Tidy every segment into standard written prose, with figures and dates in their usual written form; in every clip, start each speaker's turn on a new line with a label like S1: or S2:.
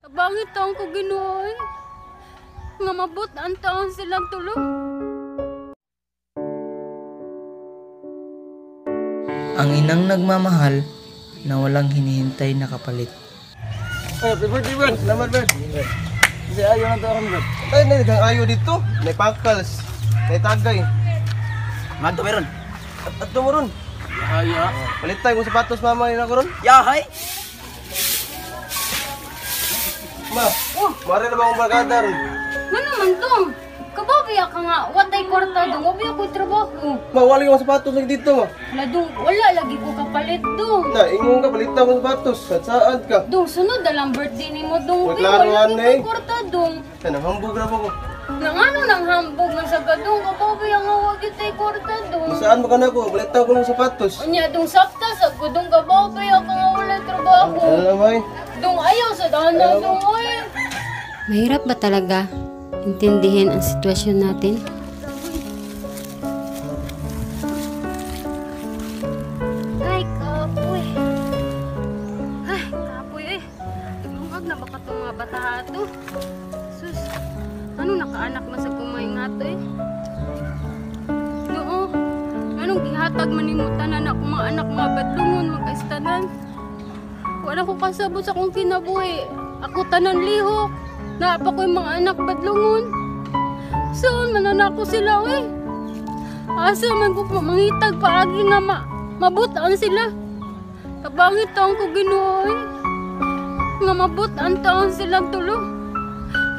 S1: Bangit taong ko Ginoo, nga mabot ang taon silang tulo.
S2: Ang inang nagmamahal na walang hinihintay na kapalit.
S3: Ay, birthday, Brad. Salamat, Brad. Kasi ayaw na ito ako, Brad. Ay, nagang ayaw dito. May pangkals. May tagay.
S4: Madto meron.
S3: At ito mo ron.
S4: Yahaya.
S3: Palit tayo kung sapatos mama yun ako ron.
S4: Yahay.
S3: Ma, mara na ba akong barkada ron?
S1: Ano man tong? Kababiya ka nga, watay kwarta dong, wabi ako trabaho.
S3: Ma, wala yung sapatos lagi dito, ma.
S1: Wala dong, wala lagi ko kapalit dong.
S3: Na, ingon ka, palit tayo kung sapatos. At saan ka?
S1: Dong, sunod dalang birthday ni mo dong.
S3: Wag klaro
S1: Wala
S3: yan,
S1: lagi
S3: eh.
S1: ko kwarta dong.
S3: Yan, hambog na po ko.
S1: Nang ano nang hambog ng sagadong, kababiya nga wagi tay kwarta dong.
S3: Saan mo ka na ko? Palit tayo kung sapatos.
S1: Unya dong sakta sa gudong kababiya ka nga wala trabaho.
S3: Ano naman?
S1: Dong ayaw sa dana dong, oy.
S5: Mahirap ba talaga intindihin ang sitwasyon natin?
S1: Ay, kapoy. Ay, kapoy eh. Lumag na baka itong mga bata to. Sus, ano nakaanak man sa kumain nga to eh? Noo, anong gihatag manimutan na anak mga anak mga badlungon magkaistanan? Wala ko kasabot sa kong kinabuhi. Ako tanan lihok. Naapa ko yung mga anak badlungon. Saan mananako sila eh? Asa man ko mangitag paagi nga mabutaan sila. Kabangit taong ko Ginoo eh. Nga mabutaan taon silang tulo.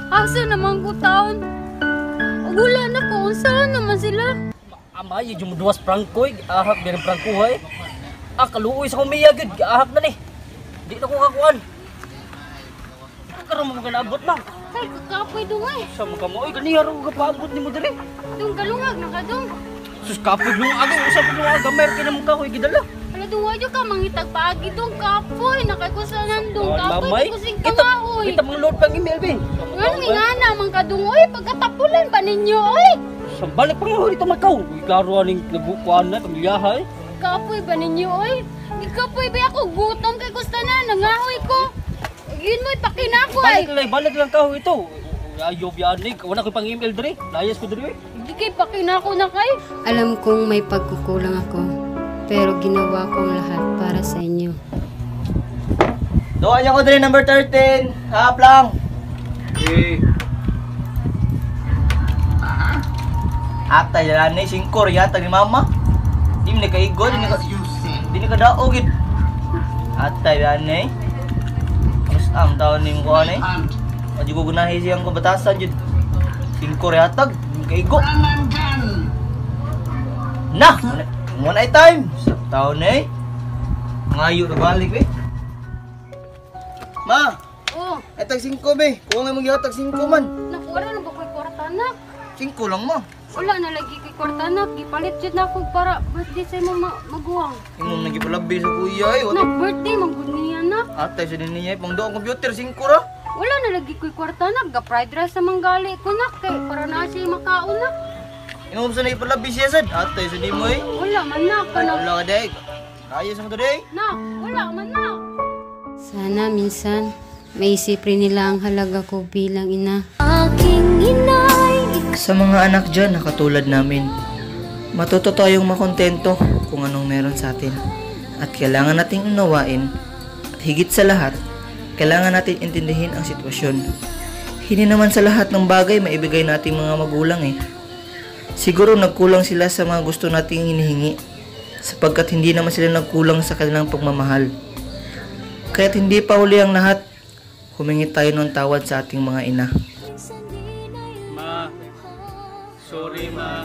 S1: Asa naman ko taon? Ugula na ko, saan naman sila?
S4: Amay, yung duwas prangkoy. Ahak din ang prangkuhay. Kaluoy sa kumiya, gud. Ahak na ni. Di na ko kakuan. Karon mo ganaabot na.
S1: Ay, kakapoy dong eh.
S4: Sa mga mo, ganiya ro kapaabot ni mo diri.
S1: Dong galungag na ka dong.
S4: Sus kapog yung aga, usap yung aga, mayroon ka naman kahoy gidala.
S1: Wala dong wadyo ka, mangitag paagi dong kapoy. Nakikusanan dong kapoy.
S4: Mamay,
S1: Kusing
S4: kita
S1: kawaoy.
S4: kita mga load pang email be.
S1: Nga nga naman ka dong oy. Pagkatapulan ba ninyo oy?
S4: Sa balik pang huli ito makaw. Klaro aning nabukuan na pamilyahay.
S1: Kapoy ba ninyo oy? Di kapoy ba ako gutom kay kustanan. Nangahoy ko. Yun mo'y pakinako ay.
S4: Balik lang kahoy ito. Ayaw biyanig, wala ko pang email diri. Layas ko diri.
S1: Di kay pakinako na kay.
S5: Alam kong may pagkukulang ako, pero ginawa kong lahat para sa inyo.
S2: Doon niya ko din number 13. Hap lang.
S3: Eh,
S2: Atay yan ni singkor yata ni mama. Di ni kaigo, di ni ka daogid. Atay yan ni. Mas ang taon ni mo ani. Padi ko gunahi siyang kabatasan jud. Singkor yatag, di kaigo. Nah, one night time. Sa taon ni. Ngayo na balik eh.
S3: ma,
S1: Oh,
S3: etag 5 be. Kung nga mag-ihatag 5 man.
S1: nakuha na ba ko'y kwarta anak?
S3: 5 lang ma.
S1: Wala na lagi kay kwarta anak. Gipalit jud na ako para birthday sa mo maguwang.
S3: Imong nagipalabi sa kuya eh.
S1: Na birthday manggud niya anak.
S3: Atay sa din niya, pang doon computer 5 ra.
S1: Wala na lagi ko'y kwarta anak. Ga fried rice sa manggali ko nak kay para na siya makaon nak.
S3: Inom sa nagipalabi siya sad. Atay sa di mo eh.
S1: Wala man nak kana.
S3: Wala ka day. Ayos ang today.
S1: Nak, wala man nak.
S5: Sana minsan, maisip rin nila ang halaga ko bilang ina.
S2: Sa mga anak dyan na katulad namin, matuto tayong makontento kung anong meron sa atin. At kailangan nating unawain at higit sa lahat, kailangan natin intindihin ang sitwasyon. Hindi naman sa lahat ng bagay maibigay nating mga magulang eh. Siguro nagkulang sila sa mga gusto nating hinihingi sapagkat hindi naman sila nagkulang sa kanilang pagmamahal. Kaya't hindi pa huli ang lahat, humingi tayo ng tawad sa ating mga ina.
S4: Ma, sorry ma.